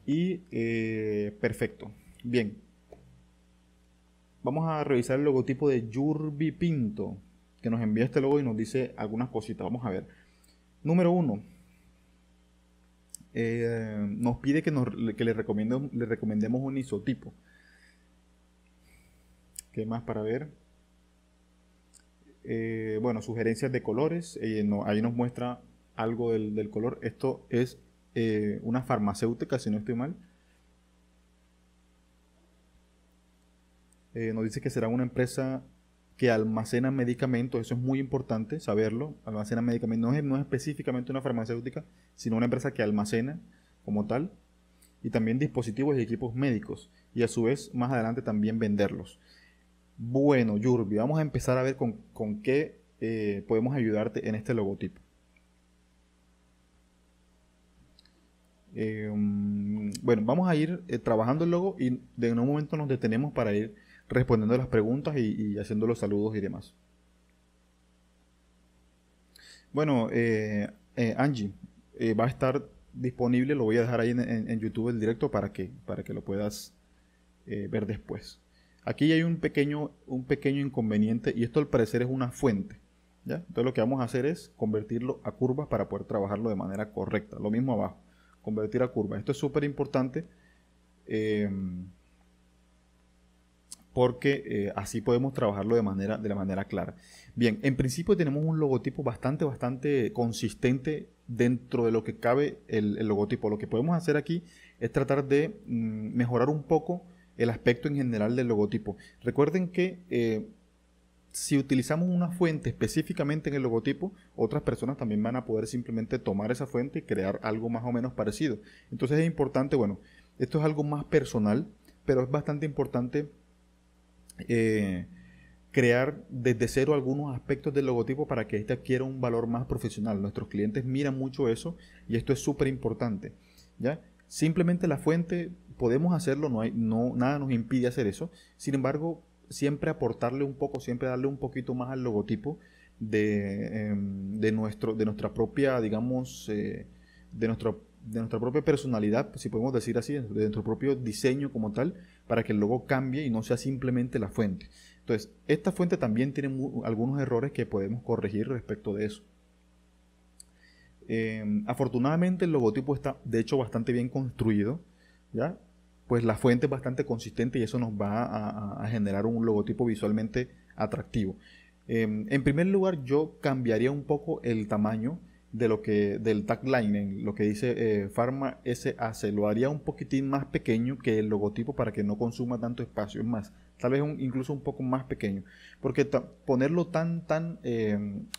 Y perfecto. Bien. Vamos a revisar el logotipo de Yurbi Pinto, que nos envía este logo y nos dice algunas cositas. Vamos a ver. Número 1. Nos pide que le recomendemos un isotipo. ¿Qué más para ver? Bueno, sugerencias de colores. Ahí nos muestra algo del color. Esto es una farmacéutica, si no estoy mal. Nos dice que será una empresa que almacena medicamentos. Eso es muy importante saberlo. Almacena medicamentos. No es específicamente una farmacéutica, sino una empresa que almacena como tal. Y también dispositivos y equipos médicos. Y a su vez, más adelante también venderlos. Bueno, Yurbi, vamos a empezar a ver con qué podemos ayudarte en este logotipo. Bueno, vamos a ir trabajando el logo y en un momento nos detenemos para ir respondiendo las preguntas y haciendo los saludos y demás. Bueno, Angie, va a estar disponible, lo voy a dejar ahí en YouTube el directo para que lo puedas ver después. Aquí hay un pequeño inconveniente y esto al parecer es una fuente, ¿ya? Entonces lo que vamos a hacer es convertirlo a curvas para poder trabajarlo de manera correcta. Lo mismo abajo, convertir a curvas. Esto es súper importante porque así podemos trabajarlo de la manera clara. Bien, en principio tenemos un logotipo bastante consistente dentro de lo que cabe el logotipo. Lo que podemos hacer aquí es tratar de mejorar un poco el aspecto en general del logotipo. Recuerden que si utilizamos una fuente específicamente en el logotipo, otras personas también van a poder simplemente tomar esa fuente y crear algo más o menos parecido. Entonces es importante, bueno, esto es algo más personal, pero es bastante importante crear desde cero algunos aspectos del logotipo para que este adquiera un valor más profesional. Nuestros clientes miran mucho eso y esto es súper importante, ¿ya? Simplemente la fuente podemos hacerlo, nada nos impide hacer eso. Sin embargo, siempre aportarle un poco, siempre darle un poquito más al logotipo de nuestra propia, digamos, de nuestra propia personalidad, si podemos decir así, de nuestro propio diseño como tal, para que el logo cambie y no sea simplemente la fuente. Entonces, esta fuente también tiene algunos errores que podemos corregir respecto de eso. Afortunadamente el logotipo está de hecho bastante bien construido, ¿ya? Pues la fuente es bastante consistente y eso nos va a generar un logotipo visualmente atractivo. En primer lugar, yo cambiaría un poco el tamaño del tagline, en lo que dice Pharma SAC. Lo haría un poquitín más pequeño que el logotipo para que no consuma tanto espacio. Es más, tal vez incluso un poco más pequeño. Porque ponerlo tan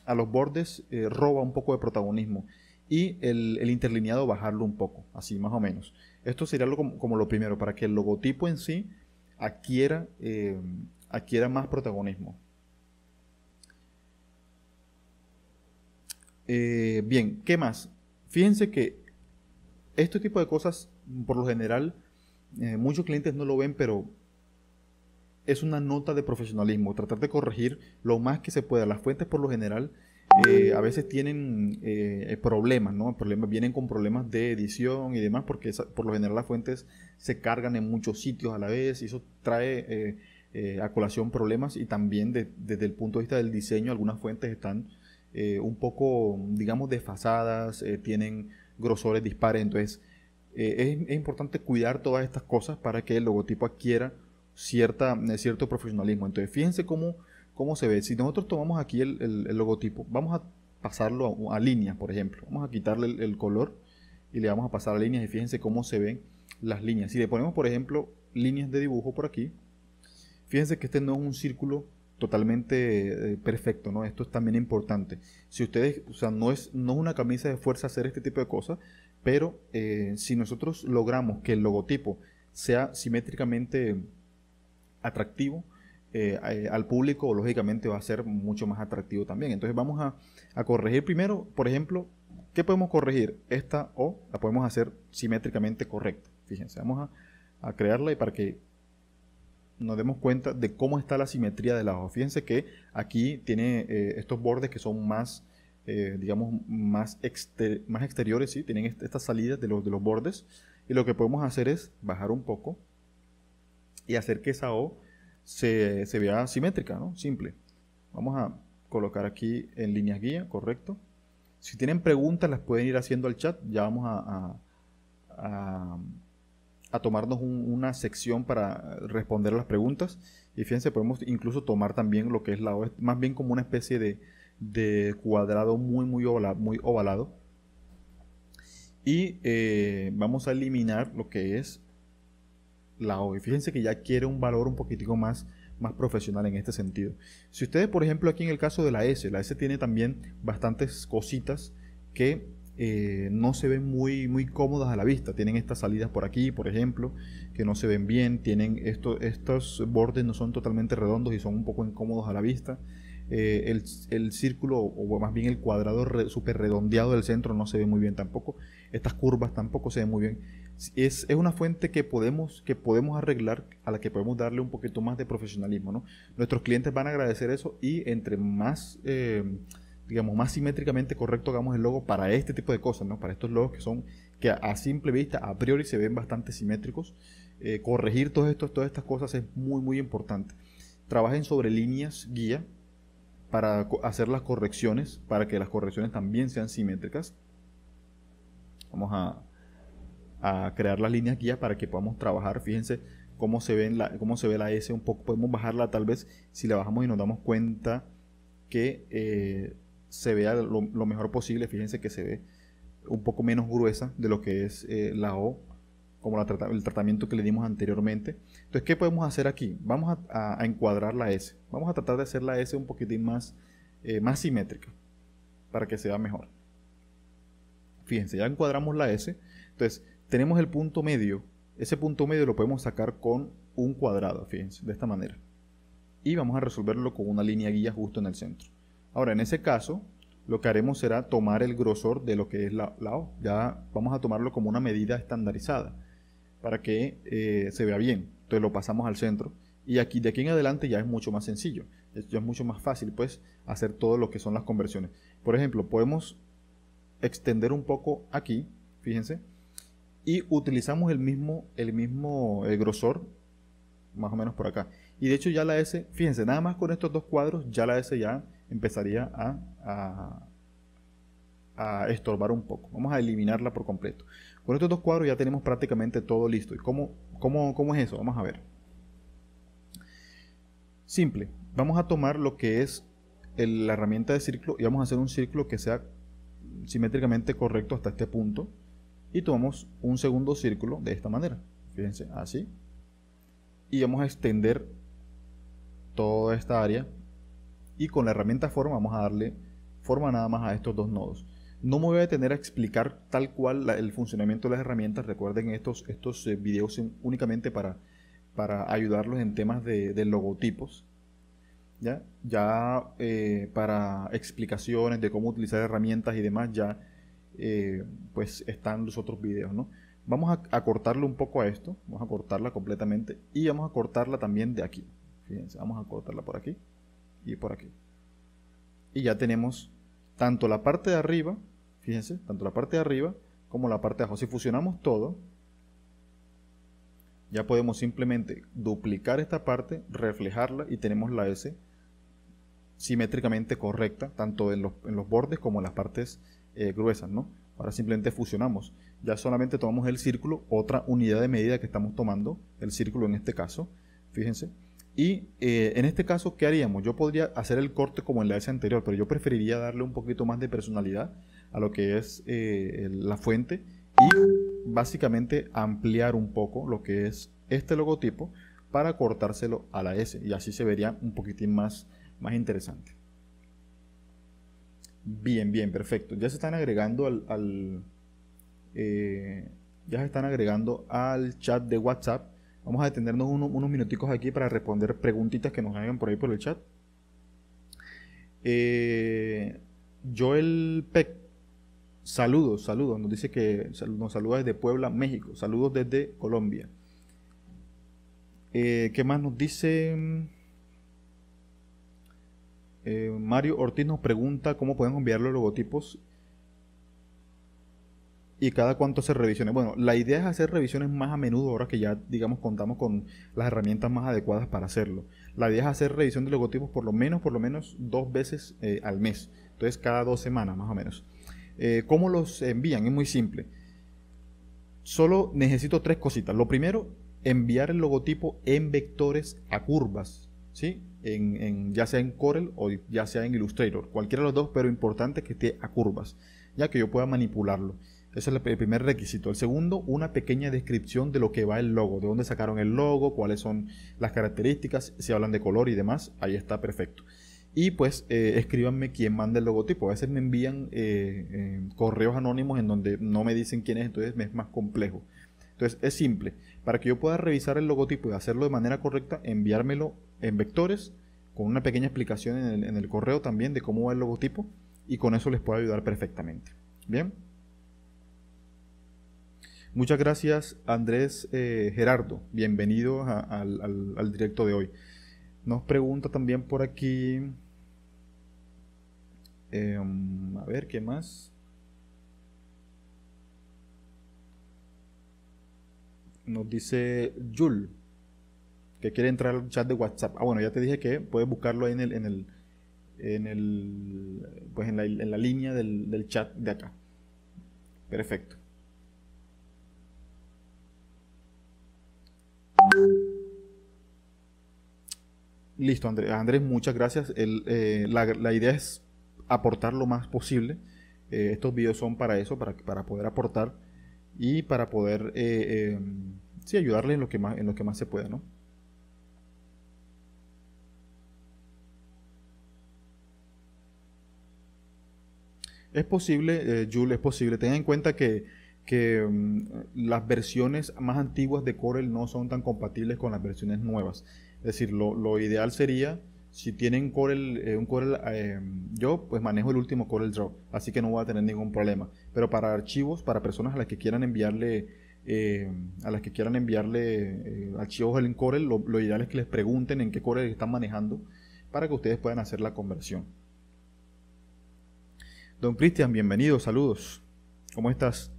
a los bordes roba un poco de protagonismo. Y el interlineado bajarlo un poco, así más o menos. Esto sería como lo primero, para que el logotipo en sí adquiera más protagonismo. Bien, ¿qué más? Fíjense que este tipo de cosas, por lo general, muchos clientes no lo ven, pero es una nota de profesionalismo. Tratar de corregir lo más que se pueda. Las fuentes, por lo general, a veces tienen problemas, ¿no? Vienen con problemas de edición y demás, porque por lo general las fuentes se cargan en muchos sitios a la vez y eso trae a colación problemas y también desde el punto de vista del diseño algunas fuentes están un poco, digamos, desfasadas, tienen grosores dispares, entonces es importante cuidar todas estas cosas para que el logotipo adquiera cierto profesionalismo. Entonces fíjense cómo se ve. Si nosotros tomamos aquí el logotipo, vamos a pasarlo a líneas, por ejemplo. Vamos a quitarle el color y le vamos a pasar a líneas y fíjense cómo se ven las líneas. Si le ponemos, por ejemplo, líneas de dibujo por aquí, fíjense que este no es un círculo totalmente perfecto, ¿no? Esto es también importante. Si ustedes, o sea, no es una camisa de fuerza hacer este tipo de cosas, pero si nosotros logramos que el logotipo sea simétricamente atractivo, al público lógicamente va a ser mucho más atractivo también. Entonces vamos a corregir primero, por ejemplo, ¿qué podemos corregir? Esta O la podemos hacer simétricamente correcta. Fíjense, vamos a crearla y para que nos demos cuenta de cómo está la simetría de la hoja. Fíjense que aquí tiene estos bordes que son más digamos, más exteriores, ¿sí? Tienen estas salidas de los bordes. Y lo que podemos hacer es bajar un poco y hacer que esa O se vea simétrica, ¿no? Simple. Vamos a colocar aquí en líneas guía, correcto. Si tienen preguntas las pueden ir haciendo al chat. Ya vamos a tomarnos una sección para responder a las preguntas. Y fíjense, podemos incluso tomar también lo que es la O, más bien como una especie de cuadrado muy ovalado. Y vamos a eliminar lo que es la O. Y fíjense que ya quiere un valor un poquitico más profesional en este sentido. Si ustedes, por ejemplo, aquí en el caso de la S tiene también bastantes cositas que no se ven muy cómodas a la vista. Tienen estas salidas por aquí, por ejemplo, que no se ven bien. Tienen estos bordes no son totalmente redondos y son un poco incómodos a la vista. El círculo, o más bien el cuadrado súper redondeado del centro no se ve muy bien tampoco. Estas curvas tampoco se ven muy bien. Es una fuente que podemos arreglar, a la que podemos darle un poquito más de profesionalismo, ¿no? Nuestros clientes van a agradecer eso, y entre más, digamos, más simétricamente correcto hagamos el logo para este tipo de cosas, ¿no? Para estos logos que a simple vista, a priori, se ven bastante simétricos. Corregir todas estas cosas es muy importante. Trabajen sobre líneas guía para hacer las correcciones, para que las correcciones también sean simétricas. Vamos a crear las líneas guía para que podamos trabajar. Fíjense cómo se ve la S un poco. Podemos bajarla, tal vez si la bajamos y nos damos cuenta que se vea lo mejor posible. Fíjense que se ve un poco menos gruesa de lo que es la O, como el tratamiento que le dimos anteriormente. Entonces, ¿qué podemos hacer aquí? Vamos a encuadrar la S. Vamos a tratar de hacer la S un poquitín más simétrica para que sea mejor. Fíjense, ya encuadramos la S. Entonces, tenemos el punto medio. Ese punto medio lo podemos sacar con un cuadrado, fíjense, de esta manera. Y vamos a resolverlo con una línea guía justo en el centro. Ahora, en ese caso, lo que haremos será tomar el grosor de lo que es la O. Ya vamos a tomarlo como una medida estandarizada para que se vea bien. Entonces lo pasamos al centro. Y de aquí en adelante ya es mucho más sencillo. Ya es mucho más fácil, pues, hacer todo lo que son las conversiones. Por ejemplo, podemos extender un poco aquí, fíjense, y utilizamos el mismo grosor, más o menos por acá. Y de hecho ya la S, fíjense, nada más con estos dos cuadros ya la S ya empezaría a estorbar un poco. Vamos a eliminarla por completo. Con estos dos cuadros ya tenemos prácticamente todo listo. ¿Y cómo es eso? Vamos a ver. Simple. Vamos a tomar lo que es la herramienta de círculo y vamos a hacer un círculo que sea simétricamente correcto hasta este punto. Y tomamos un segundo círculo de esta manera. Fíjense, así. Y vamos a extender toda esta área. Y con la herramienta forma vamos a darle forma nada más a estos dos nodos. No me voy a detener a explicar tal cual el funcionamiento de las herramientas. Recuerden, estos videos son únicamente para ayudarlos en temas de logotipos. Ya para explicaciones de cómo utilizar herramientas y demás, ya pues están los otros videos, ¿no? Vamos a cortarle un poco a esto. Vamos a cortarla completamente. Y vamos a cortarla también de aquí. Fíjense, vamos a cortarla por aquí y por aquí. Y ya tenemos tanto la parte de arriba, fíjense, tanto la parte de arriba como la parte de abajo. Si fusionamos todo, ya podemos simplemente duplicar esta parte, reflejarla y tenemos la S simétricamente correcta, tanto en los bordes como en las partes gruesas, ¿no? Ahora simplemente fusionamos. Ya solamente tomamos el círculo, otra unidad de medida que estamos tomando, el círculo en este caso, fíjense. Y en este caso, ¿qué haríamos? Yo podría hacer el corte como en la S anterior, pero yo preferiría darle un poquito más de personalidad a lo que es la fuente y básicamente ampliar un poco lo que es este logotipo para cortárselo a la S, y así se vería un poquitín más interesante. Bien, perfecto. Ya se están agregando al chat de WhatsApp. Vamos a detenernos unos minuticos aquí para responder preguntitas que nos hagan por ahí por el chat. Joel Peck, saludos, nos dice que nos saluda desde Puebla, México. Saludos desde Colombia. ¿Qué más nos dice? Mario Ortiz nos pregunta cómo podemos enviar los logotipos y cada cuánto hacer revisiones. Bueno, la idea es hacer revisiones más a menudo ahora que ya, digamos, contamos con las herramientas más adecuadas para hacerlo. La idea es hacer revisión de logotipos por lo menos 2 veces al mes. Entonces, cada 2 semanas más o menos. ¿Cómo los envían? Es muy simple. Solo necesito 3 cositas. Lo primero, enviar el logotipo en vectores a curvas, ¿sí? Ya sea en Corel o ya sea en Illustrator. Cualquiera de los dos, pero importante que esté a curvas, ya que yo pueda manipularlo. Ese es el primer requisito. El segundo, una pequeña descripción de lo que va el logo, de dónde sacaron el logo, cuáles son las características, si hablan de color y demás, ahí está perfecto. Y pues escríbanme quién manda el logotipo. A veces me envían correos anónimos en donde no me dicen quién es, entonces me es más complejo. Entonces es simple. Para que yo pueda revisar el logotipo y hacerlo de manera correcta, enviármelo en vectores, con una pequeña explicación en el correo también de cómo va el logotipo, y con eso les puedo ayudar perfectamente. Bien. Muchas gracias, Andrés Gerardo. Bienvenido al directo de hoy. Nos pregunta también por aquí. A ver, ¿qué más? Nos dice Jul que quiere entrar al chat de WhatsApp. Ah, bueno, ya te dije que puedes buscarlo ahí pues en la línea del chat de acá. Perfecto. Listo, Andrés, muchas gracias. La idea es aportar lo más posible. Estos videos son para eso, para poder aportar y para poder sí, ayudarles en lo que más se pueda, ¿no? Es posible, Jules, es posible. Ten en cuenta que las versiones más antiguas de Corel no son tan compatibles con las versiones nuevas. Es decir, lo ideal sería, si tienen Corel, un Corel, yo pues manejo el último Corel Draw, así que no voy a tener ningún problema. Pero para archivos, para personas a las que quieran enviarle, archivos en Corel, lo ideal es que les pregunten en qué Corel están manejando para que ustedes puedan hacer la conversión. Don Cristian, bienvenido, saludos. ¿Cómo estás?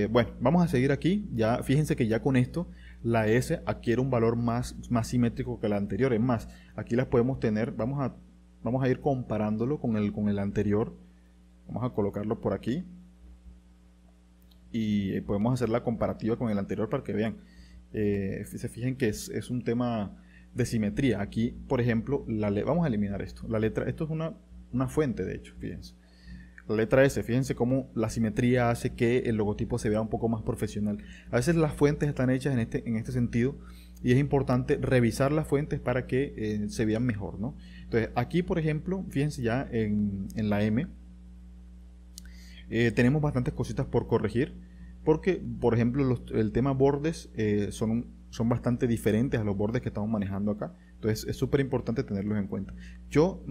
Bueno, vamos a seguir aquí. Ya, fíjense que ya con esto la S adquiere un valor más simétrico que la anterior. Es más, aquí las podemos tener. Vamos a ir comparándolo con el anterior. Vamos a colocarlo por aquí. Y podemos hacer la comparativa con el anterior para que vean. Se fijen que es un tema de simetría. Aquí, por ejemplo, vamos a eliminar esto. La letra, esto es una fuente, de hecho, fíjense. La letra S, fíjense cómo la simetría hace que el logotipo se vea un poco más profesional. A veces las fuentes están hechas en este sentido y es importante revisar las fuentes para que se vean mejor, ¿no? Entonces, aquí, por ejemplo, fíjense ya en la M, tenemos bastantes cositas por corregir porque, por ejemplo, el tema bordes son bastante diferentes a los bordes que estamos manejando acá. Entonces es súper importante tenerlos en cuenta. Yo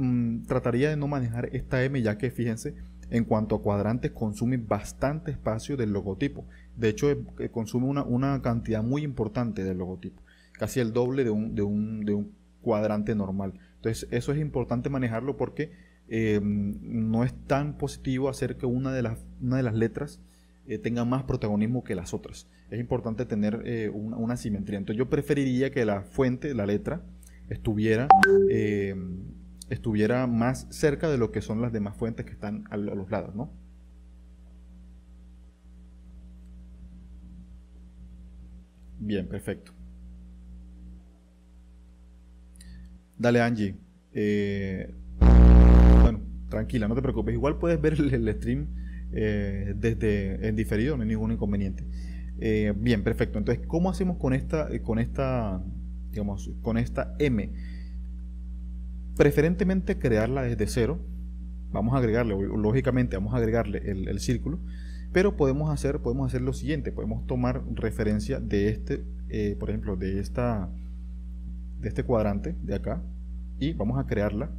trataría de no manejar esta M, ya que fíjense, en cuanto a cuadrantes consume bastante espacio del logotipo. De hecho consume una cantidad muy importante del logotipo, casi el doble de un cuadrante normal. Entonces eso es importante manejarlo porque no es tan positivo hacer que una de las letras tenga más protagonismo que las otras. Es importante tener una simetría. Entonces yo preferiría que la fuente, la letra, estuviera más cerca de lo que son las demás fuentes que están a los lados, ¿no? Bien, perfecto. Dale, Angie. Bueno, tranquila, no te preocupes. Igual puedes ver el stream desde en diferido, no hay ningún inconveniente. Bien, perfecto. Entonces, ¿cómo hacemos con esta M? Preferentemente crearla desde cero. Vamos a agregarle, lógicamente vamos a agregarle el círculo, pero podemos hacer lo siguiente. Podemos tomar referencia de por ejemplo, de este cuadrante de acá, y vamos a crearla.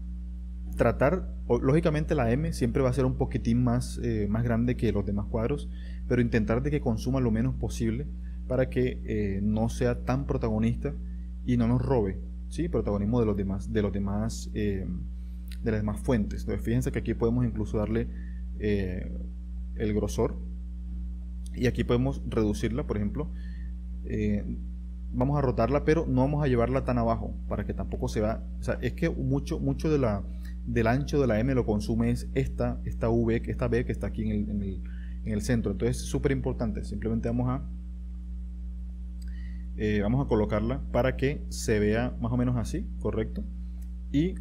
Lógicamente la M siempre va a ser un poquitín más grande que los demás cuadros, pero intentar de que consuma lo menos posible para que no sea tan protagonista y no nos robe, ¿sí?, protagonismo de los demás de las demás fuentes. Entonces fíjense que aquí podemos incluso darle el grosor, y aquí podemos reducirla, por ejemplo. Vamos a rotarla, pero no vamos a llevarla tan abajo para que tampoco se vea. O sea, es que mucho del ancho de la M lo consume es esta V, esta B que está aquí en el centro. Entonces es súper importante. Simplemente vamos a colocarla para que se vea más o menos así, correcto, y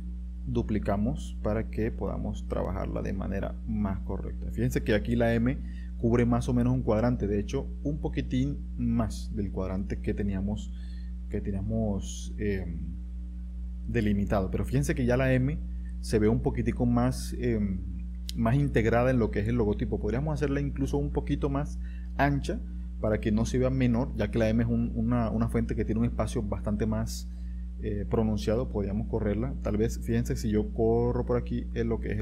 duplicamos para que podamos trabajarla de manera más correcta. Fíjense que aquí la M cubre más o menos un cuadrante, de hecho un poquitín más del cuadrante que teníamos delimitado, pero fíjense que ya la M se ve un poquitico más integrada en lo que es el logotipo. Podríamos hacerla incluso un poquito más ancha para que no se vea menor, ya que la M es una fuente que tiene un espacio bastante más pronunciado. Podríamos correrla, tal vez, fíjense, si yo corro por aquí en lo que es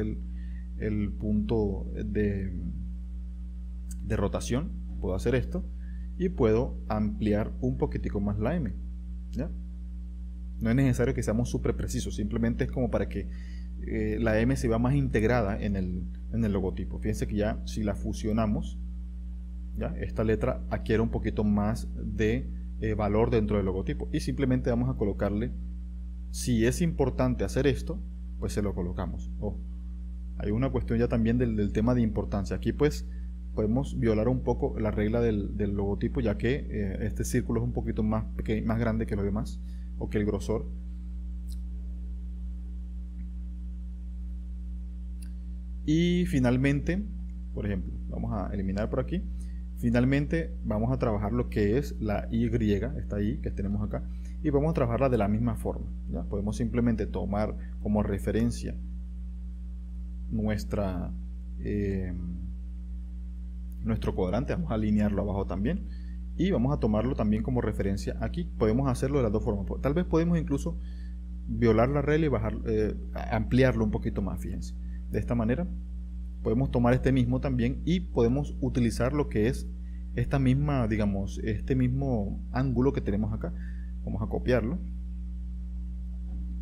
el punto de rotación, puedo hacer esto y puedo ampliar un poquitico más la M, ¿ya? No es necesario que seamos súper precisos, simplemente es como para que la M se vea más integrada en el logotipo. Fíjense que ya si la fusionamos, ¿ya? Esta letra adquiere un poquito más de valor dentro del logotipo, y simplemente vamos a colocarle, si es importante hacer esto, pues se lo colocamos. Hay una cuestión ya también del tema de importancia. Aquí pues podemos violar un poco la regla del logotipo, ya que este círculo es un poquito más grande que los demás, o que el grosor. Y finalmente, por ejemplo, vamos a eliminar por aquí. Finalmente vamos a trabajar lo que es la Y, esta Y que tenemos acá, y vamos a trabajarla de la misma forma, ¿ya? Podemos simplemente tomar como referencia nuestro cuadrante, vamos a alinearlo abajo también, y vamos a tomarlo también como referencia aquí. Podemos hacerlo de las dos formas. Tal vez podemos incluso violar la regla y ampliarlo un poquito más. Fíjense, de esta manera podemos tomar este mismo también y podemos utilizar lo que es esta misma, digamos, este mismo ángulo que tenemos acá. Vamos a copiarlo,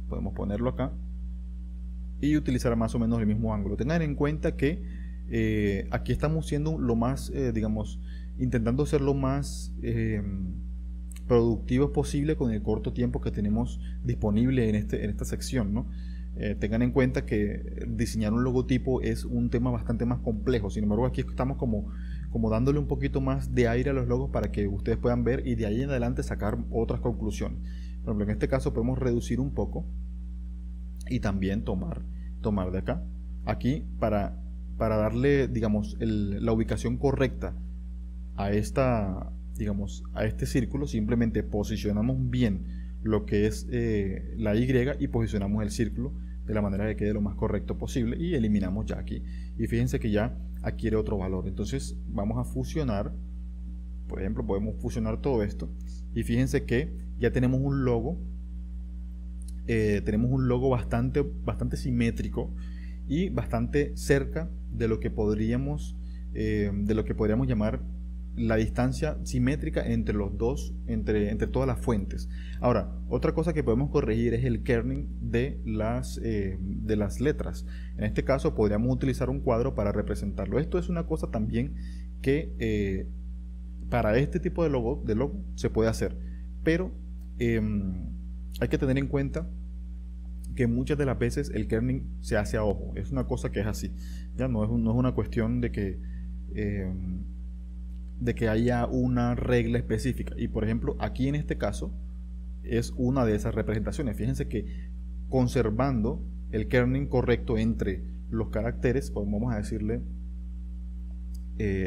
podemos ponerlo acá y utilizar más o menos el mismo ángulo. Tengan en cuenta que aquí estamos siendo lo más, digamos, intentando ser lo más productivos posible con el corto tiempo que tenemos disponible en esta sección, ¿no? Tengan en cuenta que diseñar un logotipo es un tema bastante más complejo. Sin embargo, aquí estamos como dándole un poquito más de aire a los logos para que ustedes puedan ver y de ahí en adelante sacar otras conclusiones. Por ejemplo, en este caso podemos reducir un poco y también tomar de acá. Aquí para darle, digamos, la ubicación correcta a digamos, a este círculo, simplemente posicionamos bien lo que es la Y y posicionamos el círculo de la manera que quede lo más correcto posible y eliminamos ya aquí. Y fíjense que ya adquiere otro valor. Entonces vamos a fusionar, por ejemplo, podemos fusionar todo esto y fíjense que ya tenemos un logo. Tenemos un logo bastante simétrico y bastante cerca de lo que podríamos llamar la distancia simétrica entre los dos, entre todas las fuentes. Ahora, otra cosa que podemos corregir es el kerning de las letras. En este caso podríamos utilizar un cuadro para representarlo. Esto es una cosa también que para este tipo de logo se puede hacer, pero hay que tener en cuenta que muchas de las veces el kerning se hace a ojo. Es una cosa que es así, ya no es una cuestión de que haya una regla específica. Y por ejemplo, aquí en este caso es una de esas representaciones. Fíjense que conservando el kerning correcto entre los caracteres, pues vamos a decirle,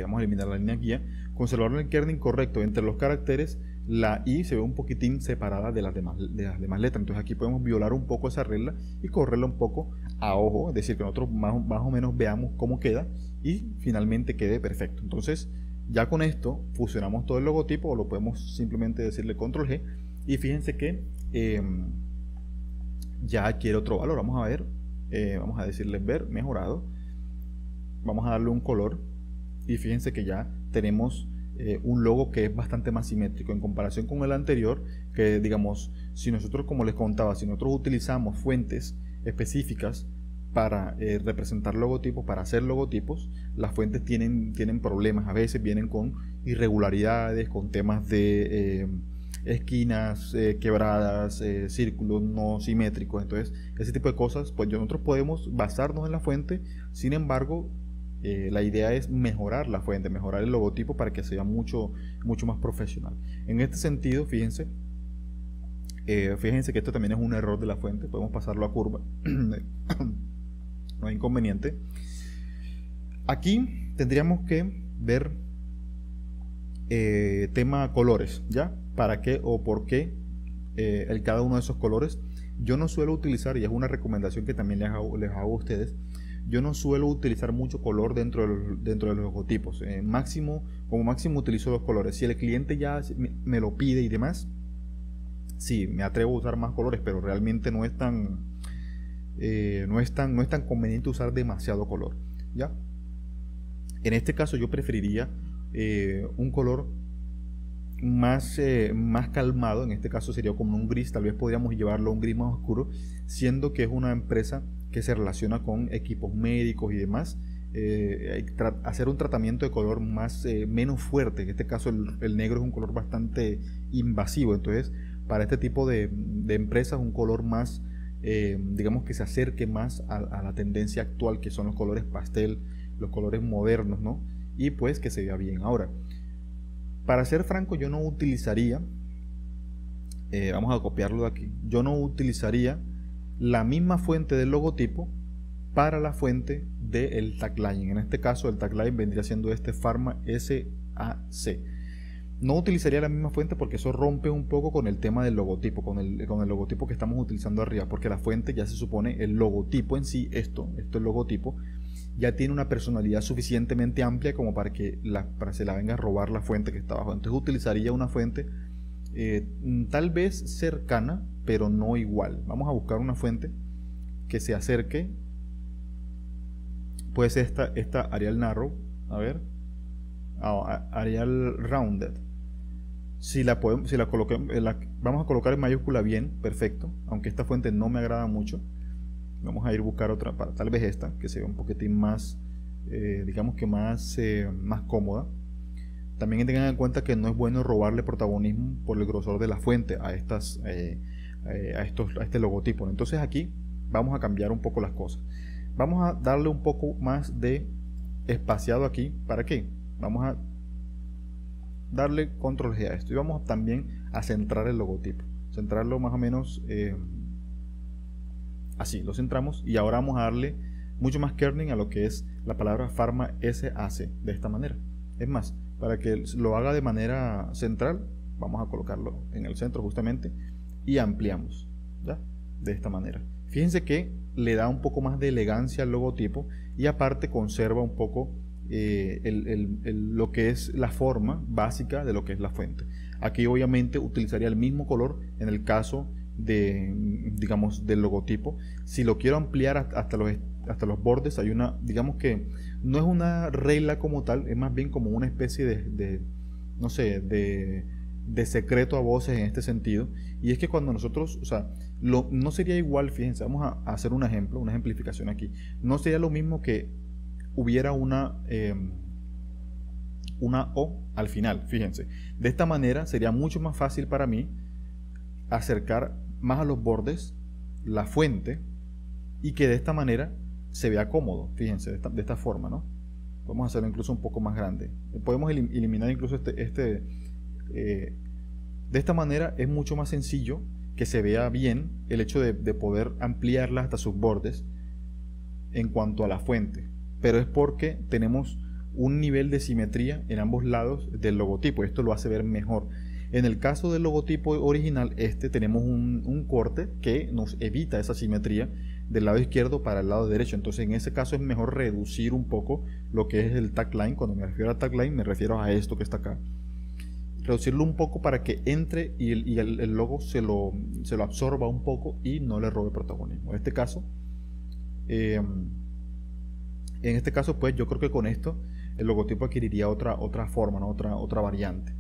vamos a eliminar la línea guía, conservando el kerning correcto entre los caracteres, la I se ve un poquitín separada de las demás letras. Entonces aquí podemos violar un poco esa regla y correrla un poco a ojo, es decir, que nosotros más o menos veamos cómo queda y finalmente quede perfecto. Entonces ya con esto fusionamos todo el logotipo, o lo podemos simplemente decirle control G, y fíjense que ya adquiere otro valor. Vamos a ver, vamos a decirle ver mejorado, vamos a darle un color y fíjense que ya tenemos un logo que es bastante más simétrico en comparación con el anterior, que digamos, si nosotros, como les contaba, si nosotros utilizamos fuentes específicas para representar logotipos, para hacer logotipos, las fuentes tienen problemas. A veces vienen con irregularidades, con temas de esquinas quebradas, círculos no simétricos. Entonces, ese tipo de cosas, pues nosotros podemos basarnos en la fuente. Sin embargo, la idea es mejorar la fuente, mejorar el logotipo para que sea mucho más profesional. En este sentido, fíjense que esto también es un error de la fuente. Podemos pasarlo a curva. No hay inconveniente. Aquí tendríamos que ver tema colores, ¿ya? ¿Para qué o por qué cada uno de esos colores? Yo no suelo utilizar, y es una recomendación que también les hago a ustedes, yo no suelo utilizar mucho color dentro de los logotipos. Como máximo utilizo 2 colores. Si el cliente ya me lo pide y demás, sí, me atrevo a usar más colores, pero realmente no es tan conveniente usar demasiado color, ¿ya? En este caso yo preferiría un color más calmado. En este caso sería como un gris. Tal vez podríamos llevarlo a un gris más oscuro, siendo que es una empresa que se relaciona con equipos médicos y demás. Hacer un tratamiento de color menos fuerte. En este caso el negro es un color bastante invasivo. Entonces, para este tipo de empresas, un color más digamos que se acerque más a la tendencia actual, que son los colores pastel, los colores modernos, ¿no? Y pues que se vea bien. Ahora, para ser franco, yo no utilizaría, vamos a copiarlo de aquí, yo no utilizaría la misma fuente del logotipo para la fuente del tagline. En este caso el tagline vendría siendo este Pharma SAC. No utilizaría la misma fuente porque eso rompe un poco con el tema del logotipo, con el logotipo que estamos utilizando arriba, porque la fuente ya se supone, el logotipo en sí, esto el logotipo, ya tiene una personalidad suficientemente amplia como para que se la venga a robar la fuente que está abajo. Entonces utilizaría una fuente tal vez cercana, pero no igual. Vamos a buscar una fuente que se acerque. Puede ser esta Arial Narrow, a ver, Arial Rounded. Si la vamos a colocar en mayúscula, bien, perfecto, aunque esta fuente no me agrada mucho. Vamos a ir a buscar otra, tal vez esta, que se ve un poquitín más, digamos que más cómoda. También tengan en cuenta que no es bueno robarle protagonismo por el grosor de la fuente a este logotipo. Entonces aquí vamos a cambiar un poco las cosas. Vamos a darle un poco más de espaciado aquí. ¿Para qué? Vamos a darle control G a esto y vamos también a centrar el logotipo, centrarlo más o menos así, lo centramos, y ahora vamos a darle mucho más kerning a lo que es la palabra Pharma SAC, de esta manera. Es más, para que lo haga de manera central, vamos a colocarlo en el centro justamente y ampliamos, ¿ya? De esta manera. Fíjense que le da un poco más de elegancia al logotipo y aparte conserva un poco lo que es la forma básica de lo que es la fuente. Aquí obviamente utilizaría el mismo color en el caso digamos, del logotipo. Si lo quiero ampliar hasta los bordes, hay digamos que no es una regla como tal, es más bien como una especie no sé, de secreto a voces en este sentido. Y es que cuando nosotros, o sea, no sería igual, fíjense, vamos a hacer un ejemplo, una ejemplificación aquí. No sería lo mismo que hubiera una O al final, fíjense. De esta manera sería mucho más fácil para mí acercar más a los bordes la fuente y que de esta manera se vea cómodo. Fíjense, de esta forma, ¿no? Vamos a hacerlo incluso un poco más grande. Podemos eliminar incluso de esta manera es mucho más sencillo que se vea bien el hecho de poder ampliarla hasta sus bordes en cuanto a la fuente, pero es porque tenemos un nivel de simetría en ambos lados del logotipo. Esto lo hace ver mejor. En el caso del logotipo original, tenemos un corte que nos evita esa simetría del lado izquierdo para el lado derecho. Entonces en ese caso es mejor reducir un poco lo que es el tagline. Cuando me refiero a tagline me refiero a esto que está acá. Reducirlo un poco para que entre y el logo se lo absorba un poco y no le robe protagonismo. En este caso pues yo creo que con esto el logotipo adquiriría otra forma, ¿no? otra variante.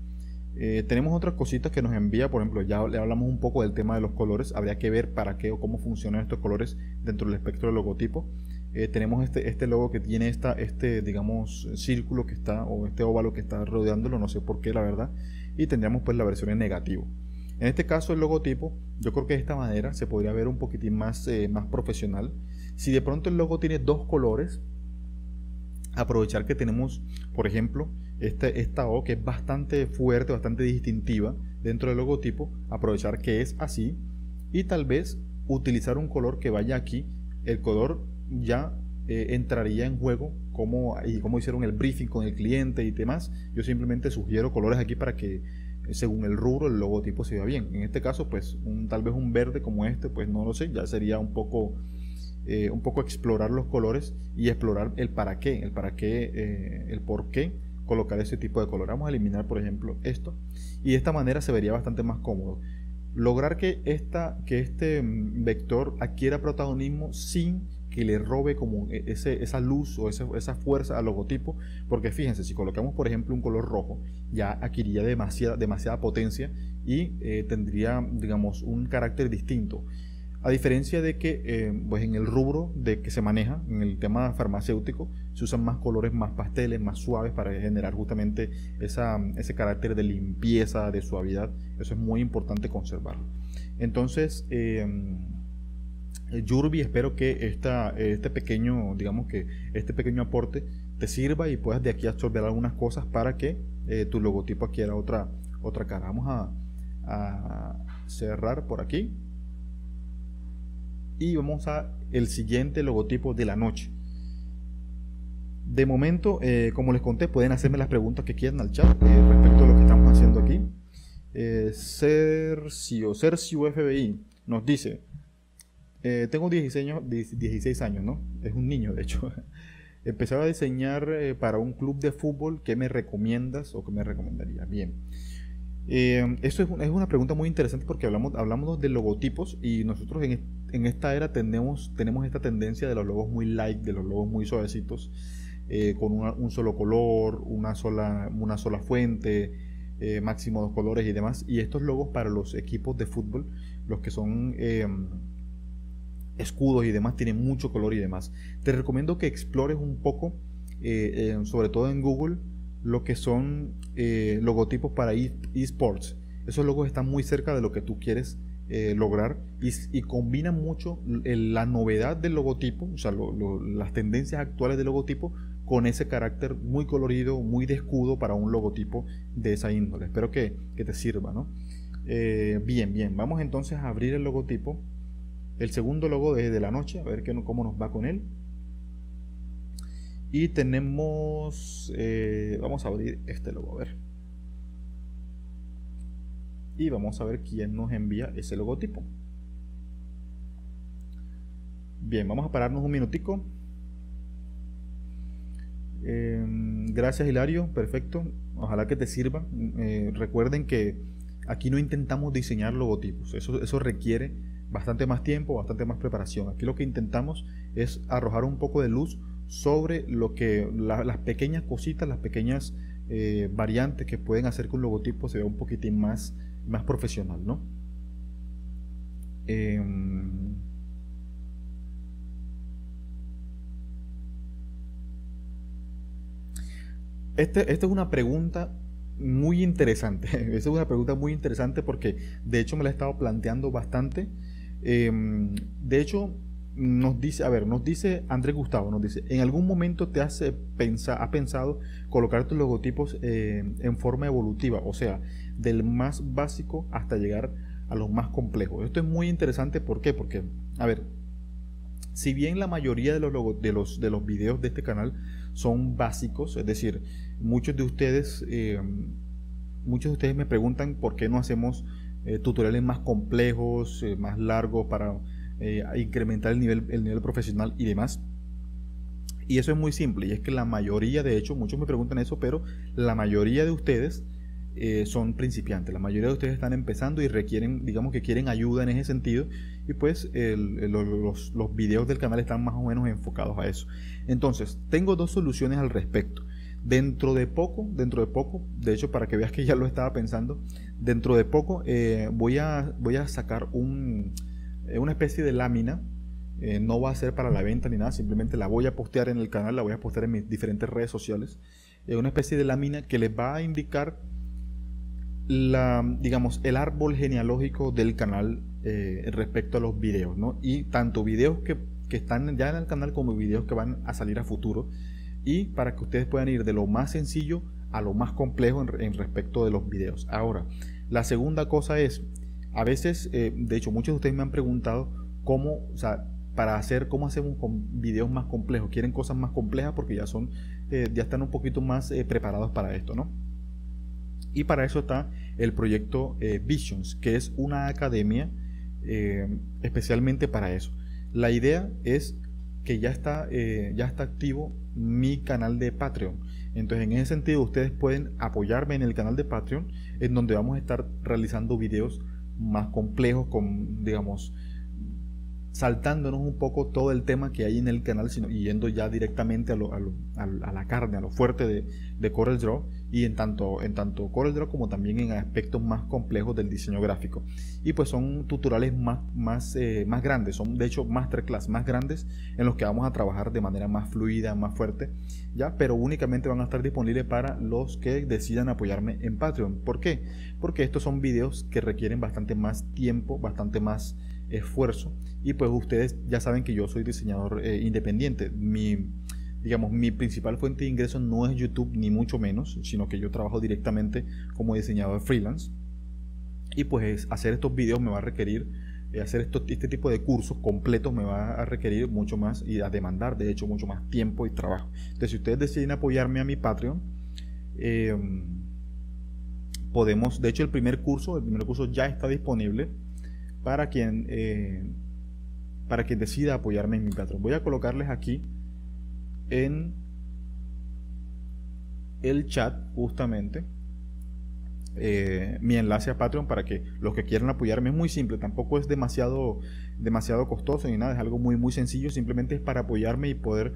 Tenemos otras cositas que nos envía, por ejemplo, ya le hablamos un poco del tema de los colores, habría que ver para qué o cómo funcionan estos colores dentro del espectro del logotipo. Tenemos este logo que tiene digamos, círculo que está, o este óvalo que está rodeándolo, no sé por qué la verdad, y tendríamos pues la versión en negativo. En este caso el logotipo, yo creo que de esta manera se podría ver un poquitín más profesional. Si de pronto el logo tiene dos colores, aprovechar que tenemos, por ejemplo, esta O que es bastante fuerte, bastante distintiva dentro del logotipo, aprovechar que es así y tal vez utilizar un color que vaya aquí. El color ya entraría en juego como hicieron el briefing con el cliente y demás. Yo simplemente sugiero colores aquí para que según el rubro el logotipo se vea bien. En este caso pues tal vez un verde como este, pues no lo sé, ya sería un poco explorar los colores y explorar el para qué, el por qué colocar ese tipo de color. Vamos a eliminar por ejemplo esto y de esta manera se vería bastante más cómodo. Lograr que este vector adquiera protagonismo sin que le robe como esa luz o esa fuerza al logotipo, porque fíjense, si colocamos por ejemplo un color rojo, ya adquiriría demasiada potencia y tendría, digamos, un carácter distinto. A diferencia de que pues en el rubro de que se maneja, en el tema farmacéutico, se usan más colores más pasteles, más suaves para generar justamente ese carácter de limpieza, de suavidad. Eso es muy importante conservarlo. Entonces, Yurbi, espero que este pequeño aporte te sirva y puedas de aquí absorber algunas cosas para que tu logotipo adquiera otra cara. Vamos a cerrar por aquí. Y vamos a el siguiente logotipo de la noche. De momento, como les conté, pueden hacerme las preguntas que quieran al chat respecto a lo que estamos haciendo aquí. Sergio FBI nos dice: tengo 16 años, ¿no? Es un niño, de hecho. Empezaba a diseñar para un club de fútbol. ¿Qué me recomiendas o qué me recomendaría? Bien. Eso es una pregunta muy interesante porque hablamos de logotipos y nosotros en esta era tenemos esta tendencia de los logos muy light, de los logos muy suavecitos, con un solo color, una sola fuente, máximo 2 colores y demás. Y estos logos para los equipos de fútbol, los que son escudos y demás, tienen mucho color y demás. Te recomiendo que explores un poco, sobre todo en Google, lo que son logotipos para eSports. Esos logos están muy cerca de lo que tú quieres lograr y combinan mucho la novedad del logotipo, o sea, las tendencias actuales del logotipo con ese carácter muy colorido, muy de escudo para un logotipo de esa índole. Espero que te sirva, ¿no? Bien, vamos entonces a abrir el logotipo, el segundo logo de la noche, a ver cómo nos va con él. Y tenemos, vamos a abrir este logo, a ver. Y vamos a ver quién nos envía ese logotipo. Bien, vamos a pararnos un minutico. Gracias, Hilario, perfecto. Ojalá que te sirva. Recuerden que aquí no intentamos diseñar logotipos. Eso requiere bastante más tiempo, bastante más preparación. Aquí lo que intentamos es arrojar un poco de luz sobre las pequeñas cositas, las pequeñas variantes que pueden hacer que un logotipo se vea un poquitín más profesional, ¿no? Esta es una pregunta muy interesante. Esta es una pregunta muy interesante porque de hecho me la he estado planteando bastante. De hecho, nos dice Andrés Gustavo, nos dice: ¿en algún momento te has pensado colocar tus logotipos en forma evolutiva? O sea, del más básico hasta llegar a los más complejos. Esto es muy interesante, ¿por qué? Porque, a ver, si bien la mayoría de los videos de este canal son básicos, es decir, muchos de ustedes me preguntan por qué no hacemos tutoriales más complejos, más largos para incrementar el nivel profesional y demás. Y eso es muy simple, y es que la mayoría, de hecho, muchos me preguntan eso, pero la mayoría de ustedes son principiantes. La mayoría de ustedes están empezando y requieren, digamos que quieren ayuda en ese sentido, y pues los videos del canal están más o menos enfocados a eso. Entonces, tengo dos soluciones al respecto. Dentro de poco, de hecho, para que veas que ya lo estaba pensando, dentro de poco voy a sacar una especie de lámina. No va a ser para la venta ni nada, simplemente la voy a postear en el canal, la voy a postear en mis diferentes redes sociales. Una especie de lámina que les va a indicar digamos, el árbol genealógico del canal respecto a los videos, ¿no? Y tanto videos que están ya en el canal como videos que van a salir a futuro, y para que ustedes puedan ir de lo más sencillo a lo más complejo en respecto de los videos. Ahora, la segunda cosa es, a veces, de hecho, muchos de ustedes me han preguntado cómo, o sea, cómo hacemos con videos más complejos. Quieren cosas más complejas porque ya están un poquito más preparados para esto, ¿no? Y para eso está el proyecto Visions, que es una academia especialmente para eso. La idea es que ya está activo mi canal de Patreon. Entonces, en ese sentido, ustedes pueden apoyarme en el canal de Patreon, en donde vamos a estar realizando videos más complejos, digamos, saltándonos un poco todo el tema que hay en el canal, y yendo ya directamente a la carne, a lo fuerte de CorelDRAW, y en tanto CorelDRAW como también en aspectos más complejos del diseño gráfico. Y pues son tutoriales más grandes, son de hecho masterclass más grandes, en los que vamos a trabajar de manera más fluida, más fuerte, ya, pero únicamente van a estar disponibles para los que decidan apoyarme en Patreon. ¿Por qué? Porque estos son videos que requieren bastante más tiempo, bastante más esfuerzo, y pues ustedes ya saben que yo soy diseñador independiente. Mi principal fuente de ingresos no es YouTube, ni mucho menos, sino que yo trabajo directamente como diseñador freelance, y pues hacer estos videos me va a requerir, hacer este tipo de cursos completos me va a requerir mucho más, y a demandar de hecho mucho más tiempo y trabajo. Entonces, si ustedes deciden apoyarme a mi Patreon, podemos, de hecho el primer curso ya está disponible para quien decida apoyarme en mi Patreon. Voy a colocarles aquí en el chat justamente mi enlace a Patreon, para que los que quieran apoyarme. Es muy simple, tampoco es demasiado costoso ni nada, es algo muy sencillo. Simplemente es para apoyarme y poder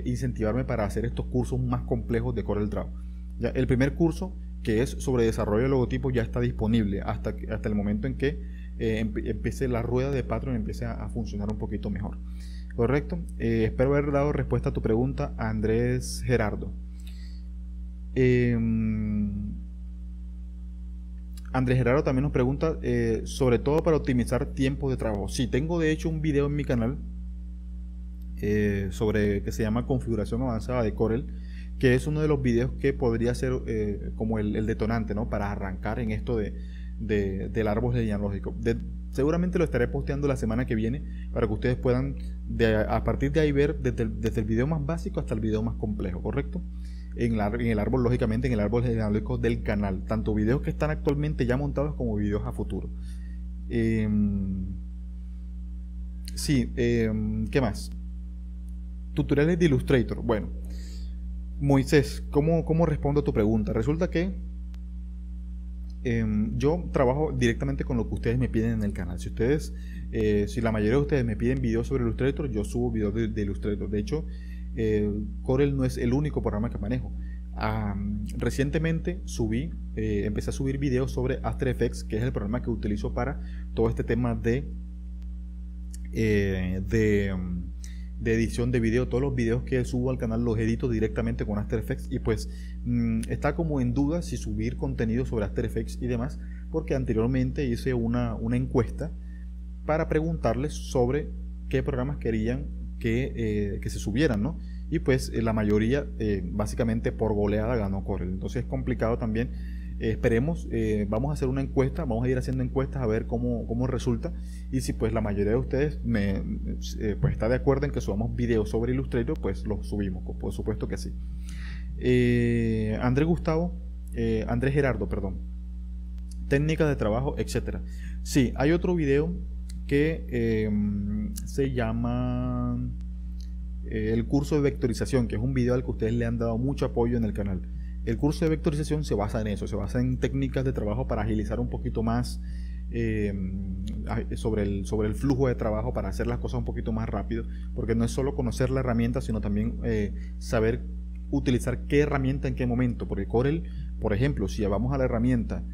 incentivarme para hacer estos cursos más complejos de CorelDRAW. Ya, el primer curso, que es sobre desarrollo de logotipos, ya está disponible hasta el momento en que empiece la rueda de Patreon, empiece a funcionar un poquito mejor. Correcto. Espero haber dado respuesta a tu pregunta, Andrés Gerardo. Andrés Gerardo también nos pregunta sobre todo para optimizar tiempo de trabajo. Sí, tengo de hecho un video en mi canal sobre, que se llama configuración avanzada de Corel, que es uno de los videos que podría ser como el detonante, ¿no?, para arrancar en esto del árbol genealógico. Seguramente lo estaré posteando la semana que viene, para que ustedes puedan a partir de ahí ver desde el video más básico hasta el video más complejo, ¿correcto? En el árbol, lógicamente en el árbol genealógico del canal, tanto videos que están actualmente ya montados como videos a futuro. Sí, ¿qué más? Tutoriales de Illustrator. Bueno, Moisés, ¿cómo respondo a tu pregunta? Resulta que yo trabajo directamente con lo que ustedes me piden en el canal. Si la mayoría de ustedes me piden videos sobre Illustrator, yo subo videos de Illustrator. De hecho, Corel no es el único programa que manejo. Recientemente empecé a subir videos sobre After Effects, que es el programa que utilizo para todo este tema de edición de video. Todos los videos que subo al canal los edito directamente con After Effects, y pues está como en duda si subir contenido sobre After Effects y demás, porque anteriormente hice una encuesta para preguntarles sobre qué programas querían que se subieran, ¿no? Y pues la mayoría, básicamente por goleada, ganó Corel. Entonces es complicado también. Esperemos, vamos a hacer una encuesta, vamos a ir haciendo encuestas a ver cómo resulta, y si pues la mayoría de ustedes pues está de acuerdo en que subamos videos sobre Illustrator, pues los subimos, por supuesto que sí. Andrés Gerardo, perdón, técnicas de trabajo, etcétera. Sí, hay otro video que se llama el curso de vectorización, que es un video al que ustedes le han dado mucho apoyo en el canal. El curso de vectorización se basa en eso, se basa en técnicas de trabajo para agilizar un poquito más sobre el flujo de trabajo, para hacer las cosas un poquito más rápido, porque no es solo conocer la herramienta, sino también saber utilizar qué herramienta en qué momento, porque Corel, por ejemplo, si vamos a la herramienta,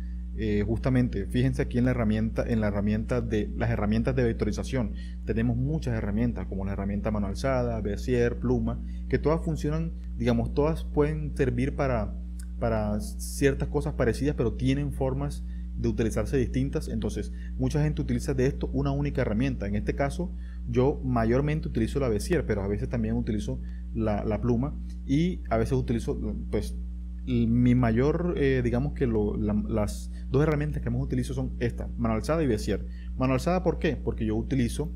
justamente, fíjense aquí en la herramienta de las herramientas de vectorización, tenemos muchas herramientas, como la herramienta mano alzada, Bezier, Pluma, que todas funcionan, digamos, todas pueden servir para ciertas cosas parecidas, pero tienen formas de utilizarse distintas. Entonces mucha gente utiliza de esto una única herramienta. En este caso yo mayormente utilizo la Bezier, pero a veces también utilizo la Pluma, y a veces utilizo, pues, mi mayor, digamos que las dos herramientas que más utilizo son estas, mano alzada y Bezier. Mano alzada, ¿por qué? Porque yo utilizo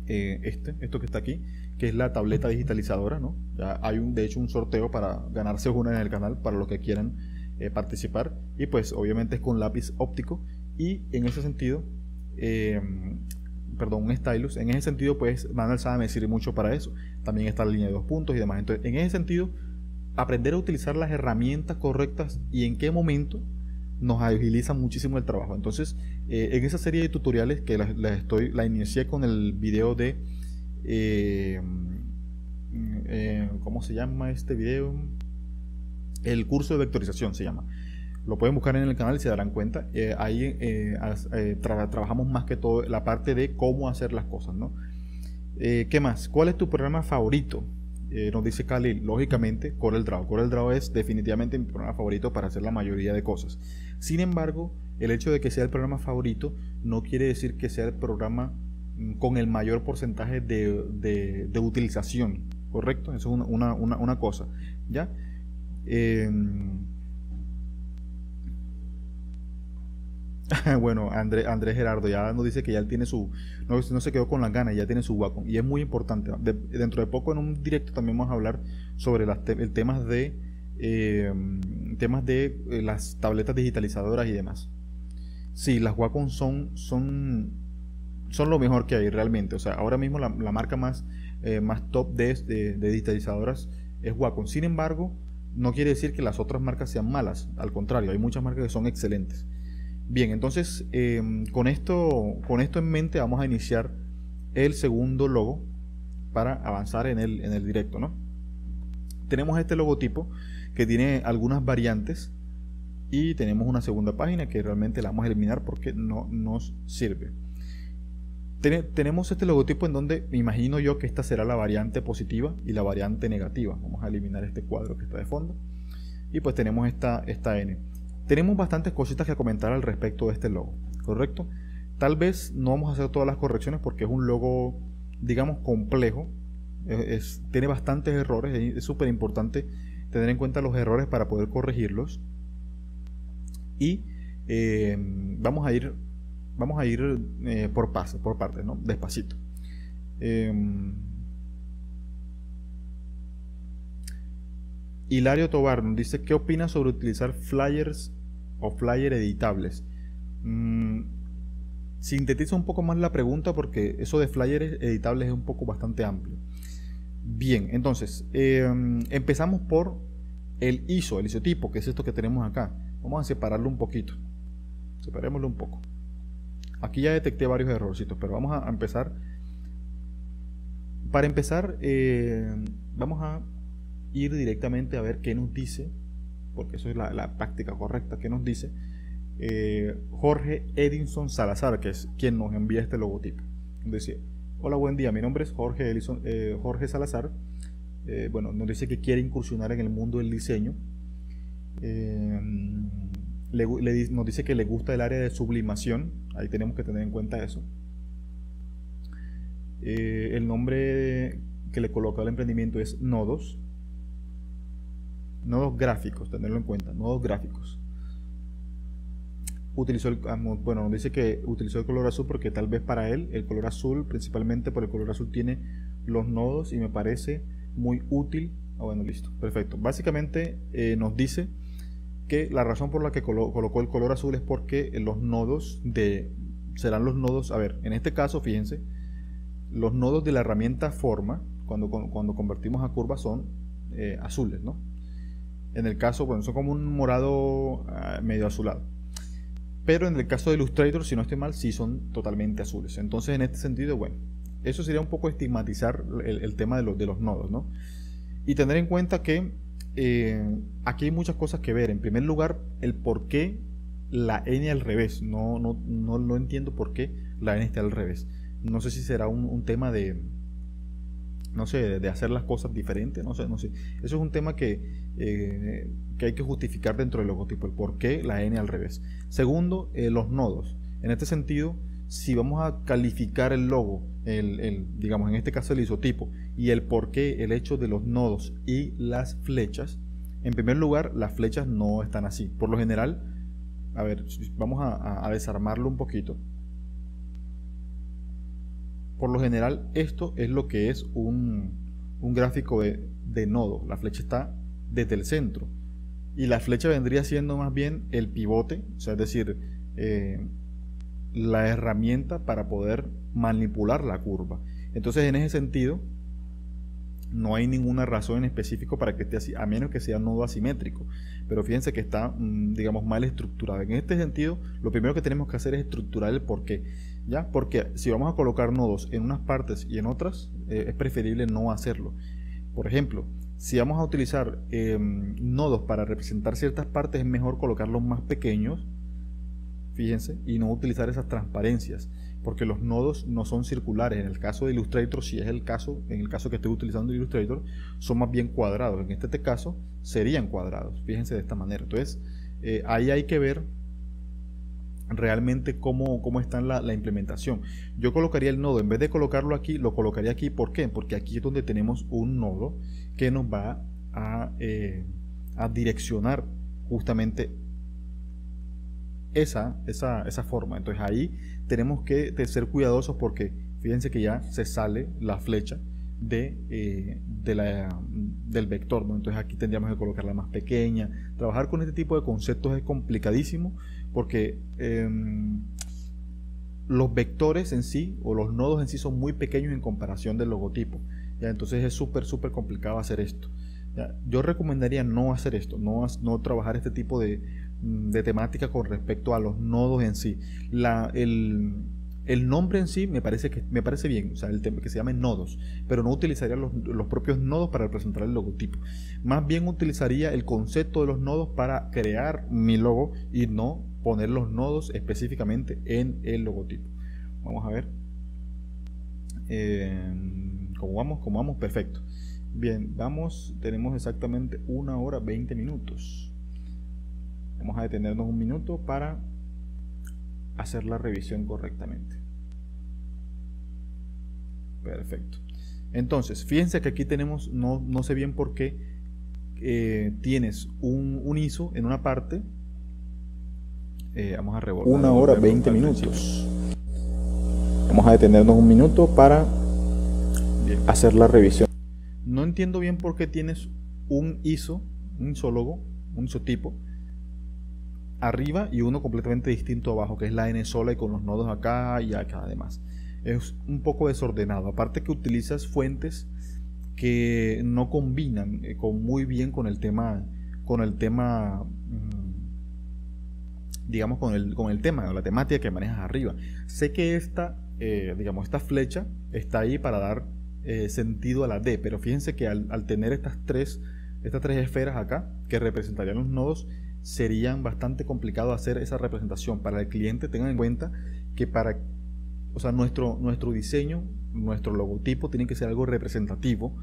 esto que está aquí, que es la tableta digitalizadora, ¿no? Ya hay de hecho un sorteo para ganarse una en el canal para los que quieran participar, y pues obviamente es con lápiz óptico, y en ese sentido, perdón, un stylus, en ese sentido pues mano alzada me sirve mucho para eso. También está la línea de 2 puntos y demás. Entonces, en ese sentido, aprender a utilizar las herramientas correctas y en qué momento nos agiliza muchísimo el trabajo. Entonces, en esa serie de tutoriales que la inicié con el video de ¿cómo se llama este video? El curso de vectorización se llama. Lo pueden buscar en el canal y se darán cuenta. Ahí trabajamos más que todo la parte de cómo hacer las cosas, ¿no? ¿Qué más? ¿Cuál es tu programa favorito? Nos dice Khalil, lógicamente CorelDRAW. CorelDRAW es definitivamente mi programa favorito para hacer la mayoría de cosas. Sin embargo, el hecho de que sea el programa favorito no quiere decir que sea el programa con el mayor porcentaje de utilización, ¿correcto? Eso es una cosa, ¿ya? Bueno, Andrés Gerardo ya nos dice que ya él tiene no se quedó con las ganas, ya tiene su Wacom, y es muy importante. Dentro de poco en un directo también vamos a hablar sobre el temas de las tabletas digitalizadoras y demás. Sí, las Wacom son lo mejor que hay realmente. O sea, ahora mismo la marca más top de digitalizadoras es Wacom. Sin embargo, no quiere decir que las otras marcas sean malas, al contrario, hay muchas marcas que son excelentes. Bien, entonces con esto en mente vamos a iniciar el segundo logo para avanzar en el directo, ¿no? Tenemos este logotipo que tiene algunas variantes, y tenemos una segunda página que realmente la vamos a eliminar porque no nos sirve. Tenemos este logotipo en donde me imagino yo que esta será la variante positiva y la variante negativa. Vamos a eliminar este cuadro que está de fondo, y pues tenemos esta N. Tenemos bastantes cositas que comentar al respecto de este logo, ¿correcto? Tal vez no vamos a hacer todas las correcciones porque es un logo, digamos, complejo. Tiene bastantes errores. Es súper importante tener en cuenta los errores para poder corregirlos. Y vamos a ir por partes, ¿no? Despacito. Hilario Tobar nos dice: ¿qué opinas sobre utilizar flyers o flyer editables? Sintetiza un poco más la pregunta, porque eso de flyers editables es un poco bastante amplio. Bien, entonces empezamos por el isotipo, que es esto que tenemos acá. Vamos a separarlo un poquito. Separémoslo un poco. Aquí ya detecté varios errorcitos, pero vamos a empezar. Para empezar, vamos a ir directamente a ver qué nos dice, porque eso es la práctica correcta. ¿Qué nos dice Jorge Edinson Salazar, que es quien nos envía este logotipo? Dice: hola, buen día, mi nombre es Jorge Salazar. Bueno, nos dice que quiere incursionar en el mundo del diseño. Nos dice que le gusta el área de sublimación. Ahí tenemos que tener en cuenta eso. El nombre que le coloca al emprendimiento es Nodos Gráficos, tenerlo en cuenta, Nodos Gráficos. Bueno, nos dice que utilizó el color azul porque tal vez para él el color azul, principalmente por el color azul, tiene los nodos y me parece muy útil. Bueno, listo, perfecto. Básicamente nos dice que la razón por la que colocó el color azul es porque los nodos serán los nodos, a ver, en este caso, fíjense, los nodos de la herramienta forma, cuando convertimos a curva, son azules, ¿no? En el caso, bueno, son como un morado medio azulado. Pero en el caso de Illustrator, si no estoy mal, sí son totalmente azules. Entonces, en este sentido, bueno, eso sería un poco estigmatizar el tema de los nodos, ¿no? Y tener en cuenta que aquí hay muchas cosas que ver. En primer lugar, el por qué la n al revés. No entiendo por qué la n está al revés. No sé si será un tema de, no sé, de hacer las cosas diferentes, no sé. Eso es un tema que hay que justificar dentro del logotipo, el por qué la n al revés. Segundo, los nodos. En este sentido, si vamos a calificar el logo, digamos en este caso el isotipo, y el por qué, el hecho de los nodos y las flechas, en primer lugar, las flechas no están así. Por lo general, a ver, vamos a desarmarlo un poquito. Por lo general, esto es lo que es un gráfico de nodo. La flecha está desde el centro. Y la flecha vendría siendo más bien el pivote, o sea, es decir, la herramienta para poder manipular la curva. Entonces, en ese sentido, no hay ninguna razón en específico para que esté así, a menos que sea un nodo asimétrico. Pero fíjense que está, digamos, mal estructurado. En este sentido, lo primero que tenemos que hacer es estructurar el porqué. ¿Ya? Porque si vamos a colocar nodos en unas partes y en otras, es preferible no hacerlo. Por ejemplo, si vamos a utilizar nodos para representar ciertas partes, es mejor colocarlos más pequeños, fíjense, y no utilizar esas transparencias, porque los nodos no son circulares. En el caso de Illustrator, si es el caso, en el caso que estoy utilizando Illustrator, son más bien cuadrados. En este caso serían cuadrados, fíjense de esta manera. Entonces, ahí hay que ver realmente cómo está la implementación. Yo colocaría el nodo, en vez de colocarlo aquí, lo colocaría aquí. ¿Por qué? Porque aquí es donde tenemos un nodo que nos va a direccionar justamente esa forma. Entonces ahí tenemos que ser cuidadosos, porque fíjense que ya se sale la flecha del vector, ¿no? Entonces aquí tendríamos que colocarla más pequeña. Trabajar con este tipo de conceptos es complicadísimo, porque los vectores en sí, o los nodos en sí, son muy pequeños en comparación del logotipo, ¿ya? Entonces es súper complicado hacer esto, ¿ya? Yo recomendaría no hacer esto, no trabajar este tipo de temática con respecto a los nodos en sí. El nombre en sí me parece bien, o sea, el tema que se llame nodos, pero no utilizaría los propios nodos para representar el logotipo. Más bien utilizaría el concepto de los nodos para crear mi logo, y no poner los nodos específicamente en el logotipo. Vamos a ver cómo vamos. Perfecto. Bien, tenemos exactamente 1 hora 20 minutos. Vamos a detenernos un minuto para hacer la revisión correctamente. Perfecto. Entonces, fíjense que aquí tenemos, no sé bien por qué, tienes un ISO en una parte. Vamos a rebordar. 1 hora 20 minutos. Vamos a detenernos un minuto para hacer la revisión. No entiendo bien por qué tienes un ISO, un isólogo, un isotipo arriba y uno completamente distinto abajo, que es la N sola y con los nodos acá y acá. Además, es un poco desordenado. Aparte que utilizas fuentes que no combinan muy bien con el tema, digamos, con el tema o la temática que manejas arriba. Sé que esta flecha está ahí para dar sentido a la D, pero fíjense que al tener estas tres esferas acá que representarían los nodos, serían bastante complicado hacer esa representación para el cliente. Tengan en cuenta que nuestro diseño, nuestro logotipo, tiene que ser algo representativo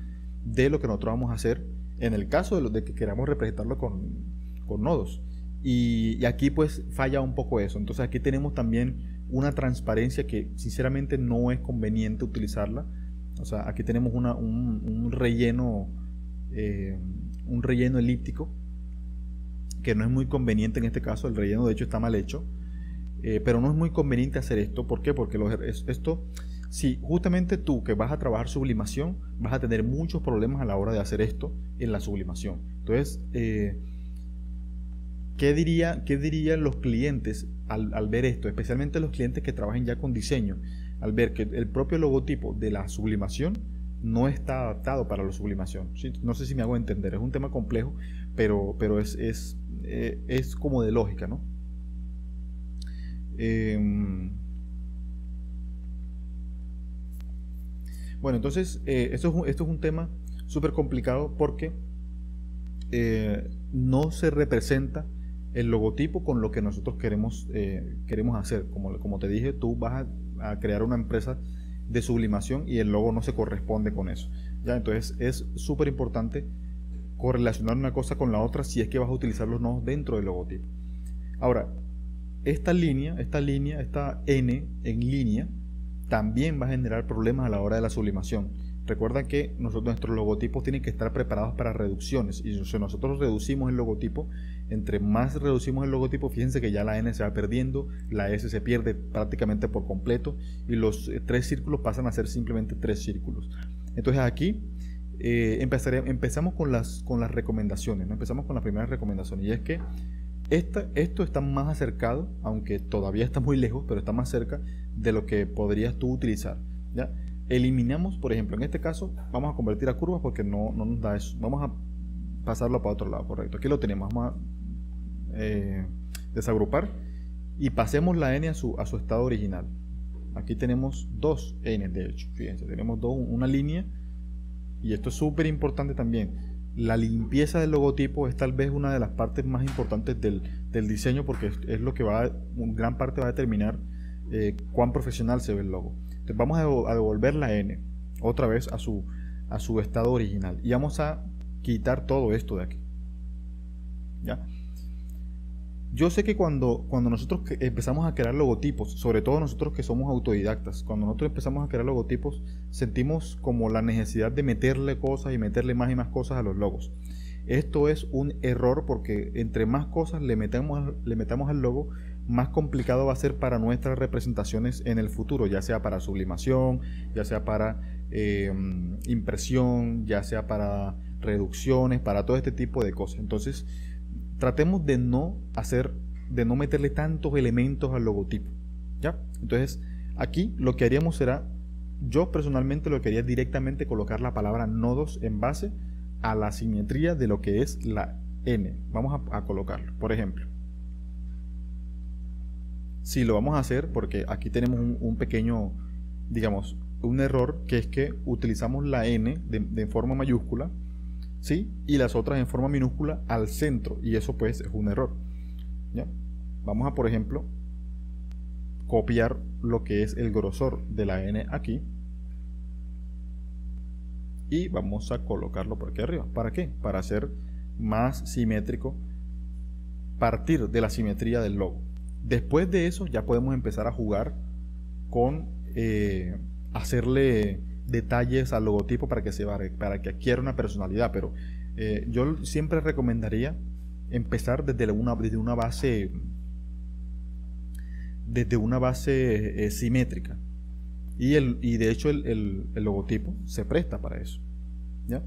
de lo que nosotros vamos a hacer en el caso de que queramos representarlo con nodos. Y aquí pues falla un poco eso. Entonces aquí tenemos también una transparencia que sinceramente no es conveniente utilizarla. O sea, aquí tenemos un relleno elíptico, que no es muy conveniente en este caso. El relleno de hecho está mal hecho, pero no es muy conveniente hacer esto. ¿Por qué? Porque si justamente tú que vas a trabajar sublimación, vas a tener muchos problemas a la hora de hacer esto en la sublimación. Entonces, ¿qué dirían los clientes al ver esto? Especialmente los clientes que trabajen ya con diseño, al ver que el propio logotipo de la sublimación no está adaptado para la sublimación. ¿Sí? No sé si me hago entender, es un tema complejo, pero es como de lógica, ¿no? Bueno, entonces esto es un tema súper complicado porque no se representa el logotipo con lo que nosotros queremos hacer. Como te dije, tú vas a crear una empresa de sublimación y el logo no se corresponde con eso, ¿ya? Entonces es súper importante correlacionar una cosa con la otra si es que vas a utilizar los nodos dentro del logotipo. Ahora, esta N en línea también va a generar problemas a la hora de la sublimación. Recuerda que nuestros logotipos tienen que estar preparados para reducciones, y si nosotros reducimos el logotipo, entre más reducimos el logotipo, fíjense que ya la N se va perdiendo, la S se pierde prácticamente por completo y los 3 círculos pasan a ser simplemente 3 círculos. Entonces aquí empezamos con las recomendaciones, ¿no? Empezamos con la primera recomendación, y es que esto está más acercado, aunque todavía está muy lejos, pero está más cerca de lo que podrías tú utilizar, ¿ya? Eliminamos, por ejemplo, en este caso vamos a convertir a curvas porque no nos da eso. Vamos a pasarlo para otro lado, correcto. Aquí lo tenemos, vamos a desagrupar y pasemos la N a su estado original. Aquí tenemos 2 N, de hecho, fíjense, tenemos una línea, y esto es súper importante también. La limpieza del logotipo es tal vez una de las partes más importantes del diseño, porque es lo que gran parte va a determinar cuán profesional se ve el logo. Entonces vamos a devolver la N otra vez a su estado original y vamos a quitar todo esto de aquí, ¿ya? Yo sé que cuando nosotros empezamos a crear logotipos, sobre todo nosotros que somos autodidactas, cuando nosotros empezamos a crear logotipos, sentimos como la necesidad de meterle cosas y meterle más y más cosas a los logos. Esto es un error, porque entre más cosas le metamos al logo, más complicado va a ser para nuestras representaciones en el futuro, ya sea para sublimación, ya sea para impresión, ya sea para reducciones, para todo este tipo de cosas. Entonces, tratemos de no meterle tantos elementos al logotipo, ¿ya? Entonces, aquí lo que haríamos será, yo personalmente lo que haría es directamente colocar la palabra nodos en base a la simetría de lo que es la N. Vamos a colocarlo, por ejemplo. Si lo vamos a hacer, porque aquí tenemos un pequeño, digamos, un error, que es que utilizamos la N de forma mayúscula, ¿sí? Y las otras en forma minúscula al centro, y eso pues es un error, ¿ya? Vamos a, por ejemplo, copiar lo que es el grosor de la N aquí y vamos a colocarlo por aquí arriba. ¿Para qué? Para hacer más simétrico, partir de la simetría del logo. Después de eso ya podemos empezar a jugar con hacerle detalles al logotipo para que adquiera una personalidad, pero yo siempre recomendaría empezar desde una base simétrica, y de hecho el logotipo se presta para eso, ¿ya?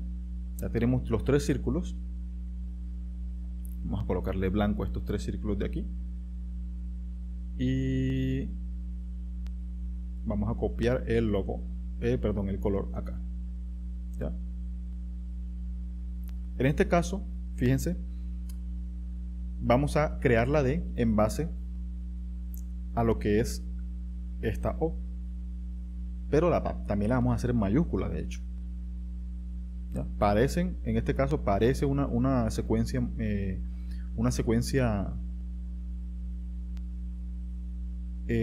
Ya tenemos los 3 círculos. Vamos a colocarle blanco a estos 3 círculos de aquí y vamos a copiar el logo, el color acá, ¿ya? En este caso, fíjense, vamos a crear la D en base a lo que es esta O, pero también la vamos a hacer en mayúscula, de hecho, ¿ya? En este caso parece una secuencia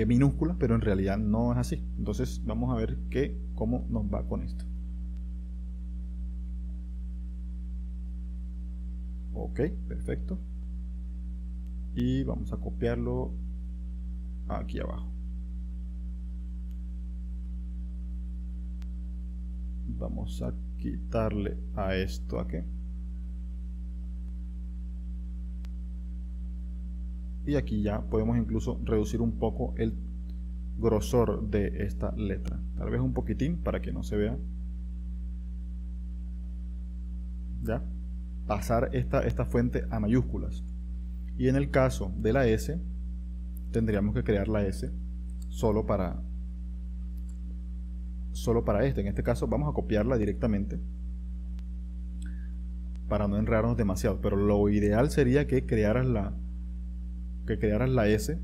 minúscula, pero en realidad no es así. Entonces vamos a ver cómo nos va con esto. Ok, perfecto, y vamos a copiarlo aquí abajo. Vamos a quitarle a esto aquí y aquí ya podemos incluso reducir un poco el grosor de esta letra, tal vez un poquitín para que no se vea, ya. Pasar esta fuente a mayúsculas, y en el caso de la S tendríamos que crear la S solo para en este caso vamos a copiarla directamente para no enredarnos demasiado, pero lo ideal sería que crearas la S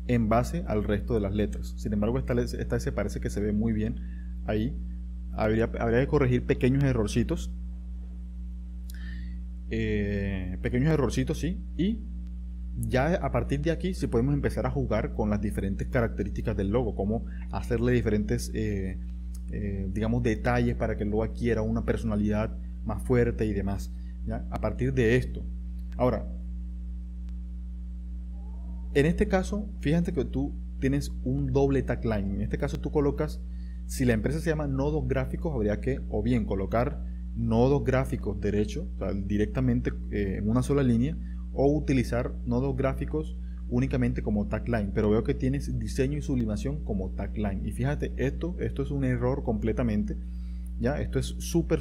en base al resto de las letras. Sin embargo, esta S parece que se ve muy bien ahí habría que corregir pequeños errorcitos. Sí, y ya a partir de aquí sí podemos empezar a jugar con las diferentes características del logo, cómo hacerle diferentes digamos detalles para que el logo adquiera una personalidad más fuerte y demás, ¿ya? A partir de esto. Ahora, en este caso, fíjate que tú tienes un doble tagline. En este caso tú colocas, si la empresa se llama Nodos Gráficos, habría que o bien colocar nodos gráficos derecho, o sea, directamente en una sola línea, o utilizar nodos gráficos únicamente como tagline, pero veo que tienes diseño y sublimación como tagline, y fíjate, esto es un error completamente, ya, esto es súper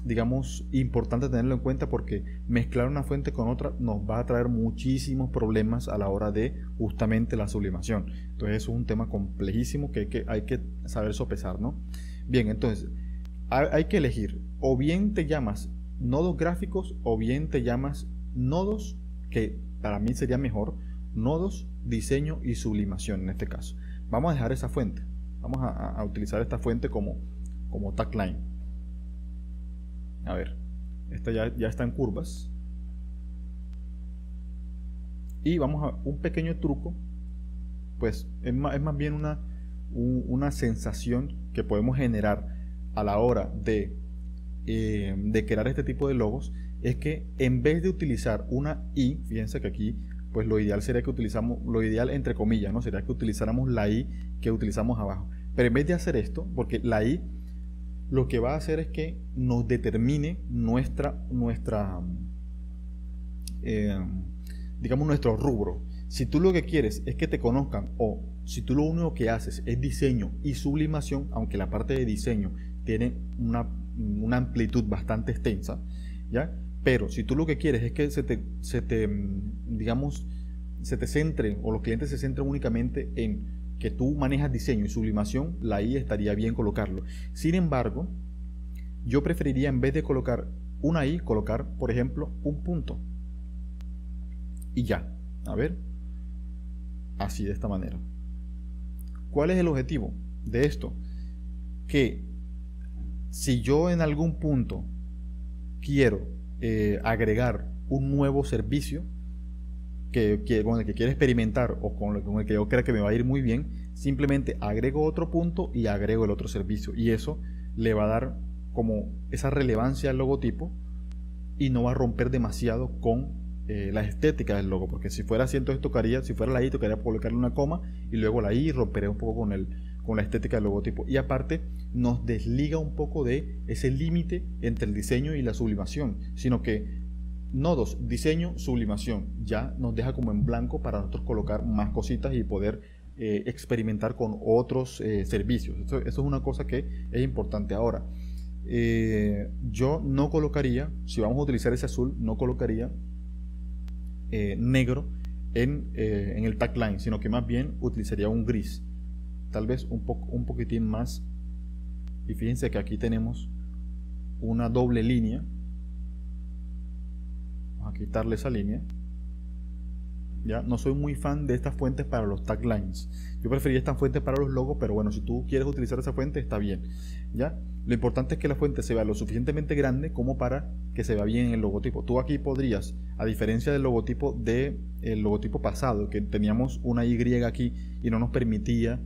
digamos importante tenerlo en cuenta, porque mezclar una fuente con otra nos va a traer muchísimos problemas a la hora de justamente la sublimación. Entonces eso es un tema complejísimo que hay que saber sopesar, ¿no? Bien, entonces hay que elegir, o bien te llamas nodos gráficos, o bien te llamas nodos, que para mí sería mejor, nodos, diseño y sublimación en este caso. Vamos a dejar esa fuente, vamos a utilizar esta fuente como tagline. A ver, esta ya está en curvas. Y vamos a un pequeño truco, pues es más bien una sensación que podemos generar a la hora de crear este tipo de logos, es que en vez de utilizar una I, fíjense que aquí pues lo ideal sería que utilizamos, lo ideal entre comillas, ¿no? Sería que utilizáramos la I que utilizamos abajo. Pero en vez de hacer esto, porque la I lo que va a hacer es que nos determine digamos nuestro rubro. Si tú lo que quieres es que te conozcan, o si tú lo único que haces es diseño y sublimación, aunque la parte de diseño tiene una amplitud bastante extensa, ¿ya? Pero si tú lo que quieres es que se te centre, o los clientes se centren únicamente en que tú manejas diseño y sublimación, la I estaría bien colocarlo. Sin embargo, yo preferiría, en vez de colocar una I, colocar, por ejemplo, un punto. Y ya, a ver, así, de esta manera. ¿Cuál es el objetivo de esto? Que si yo en algún punto quiero agregar un nuevo servicio con el que quiero experimentar, o con el que yo creo que me va a ir muy bien, simplemente agrego otro punto y agrego el otro servicio, y eso le va a dar como esa relevancia al logotipo y no va a romper demasiado con la estética del logo, porque si fuera así, entonces tocaría, si fuera la I, tocaría colocarle una coma y luego la I, y rompería un poco con la estética del logotipo, y aparte nos desliga un poco de ese límite entre el diseño y la sublimación, sino que nodos, diseño, sublimación, ya nos deja como en blanco para nosotros colocar más cositas y poder experimentar con otros servicios. Eso es una cosa que es importante. Ahora, yo no colocaría, si vamos a utilizar ese azul, no colocaría negro en el tagline, sino que más bien utilizaría un gris, tal vez un poquitín más. Y fíjense que aquí tenemos una doble línea. Vamos a quitarle esa línea. Ya no soy muy fan de estas fuentes para los taglines. Yo preferiría estas fuentes para los logos, pero bueno, si tú quieres utilizar esa fuente, está bien. Ya, lo importante es que la fuente se vea lo suficientemente grande como para que se vea bien en el logotipo. Tú aquí podrías, a diferencia del logotipo pasado, que teníamos una Y aquí y no nos permitía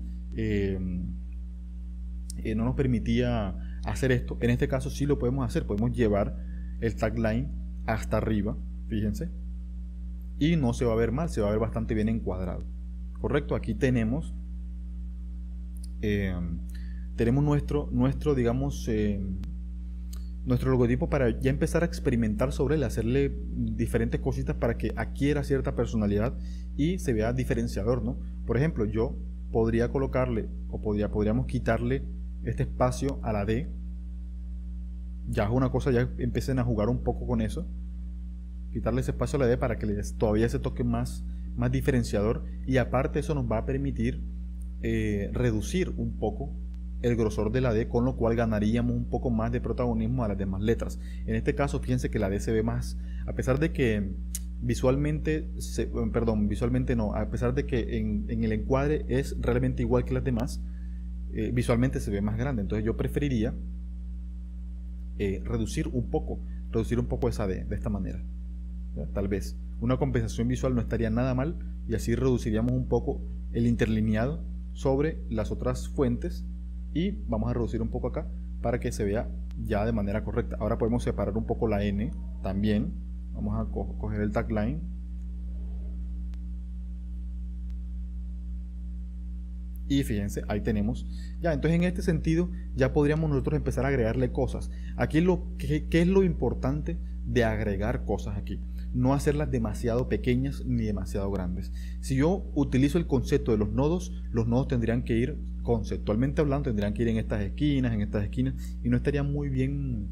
hacer esto, en este caso sí lo podemos hacer. Podemos llevar el tagline hasta arriba, fíjense, y no se va a ver mal, se va a ver bastante bien encuadrado. Correcto, aquí tenemos nuestro digamos nuestro logotipo para ya empezar a experimentar sobre él, hacerle diferentes cositas para que adquiera cierta personalidad y se vea diferenciador, ¿no? Por ejemplo, yo podría colocarle, o podríamos quitarle este espacio a la D. Ya es una cosa, ya empiecen a jugar un poco con eso, quitarle ese espacio a la D para que todavía se toque más diferenciador, y aparte eso nos va a permitir reducir un poco el grosor de la D, con lo cual ganaríamos un poco más de protagonismo a las demás letras. En este caso, fíjense que la D se ve más, a pesar de que visualmente no, a pesar de que en el encuadre es realmente igual que las demás, visualmente se ve más grande. Entonces yo preferiría reducir un poco esa D de esta manera. ¿Ya? Tal vez una compensación visual no estaría nada mal, y así reduciríamos un poco el interlineado sobre las otras fuentes, y vamos a reducir un poco acá para que se vea ya de manera correcta. Ahora podemos separar un poco la N también. Vamos a coger el tagline y fíjense, ahí tenemos ya. Entonces en este sentido ya podríamos nosotros empezar a agregarle cosas. Aquí ¿qué es lo importante de agregar cosas aquí? No hacerlas demasiado pequeñas ni demasiado grandes. Si yo utilizo el concepto de los nodos tendrían que ir, conceptualmente hablando, tendrían que ir en estas esquinas, y no estarían muy bien,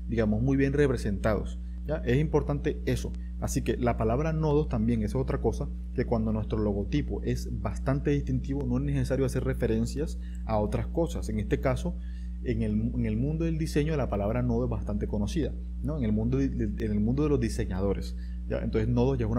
digamos, muy bien representados. ¿Ya? Es importante eso. Así que la palabra nodos también es otra cosa, que cuando nuestro logotipo es bastante distintivo, no es necesario hacer referencias a otras cosas. En este caso, en el mundo del diseño, la palabra nodo es bastante conocida, ¿no? En el mundo de los diseñadores, ¿ya? Entonces nodos ya es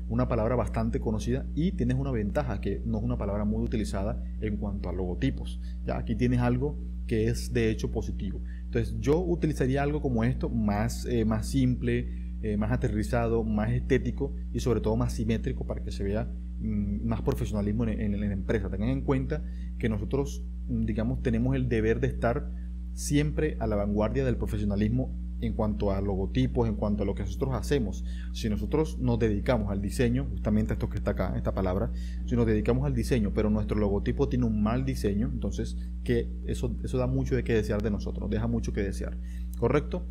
una palabra bastante conocida, y tienes una ventaja, que no es una palabra muy utilizada en cuanto a logotipos. ¿Ya? Aquí tienes algo que es de hecho positivo. Entonces yo utilizaría algo como esto, más simple, más aterrizado, más estético, y sobre todo más simétrico, para que se vea más profesionalismo en la empresa. Tengan en cuenta que nosotros, digamos, tenemos el deber de estar siempre a la vanguardia del profesionalismo en cuanto a logotipos, en cuanto a lo que nosotros hacemos. Si nosotros nos dedicamos al diseño, justamente esto que está acá, esta palabra, si nos dedicamos al diseño, pero nuestro logotipo tiene un mal diseño, entonces que eso da mucho de qué desear de nosotros, deja mucho que desear, ¿correcto?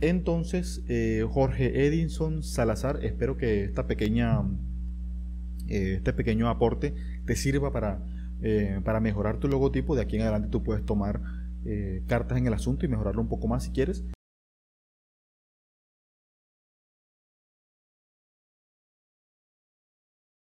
Entonces, Jorge Edinson Salazar, espero que este pequeño aporte te sirva para mejorar tu logotipo. De aquí en adelante tú puedes tomar cartas en el asunto y mejorarlo un poco más si quieres.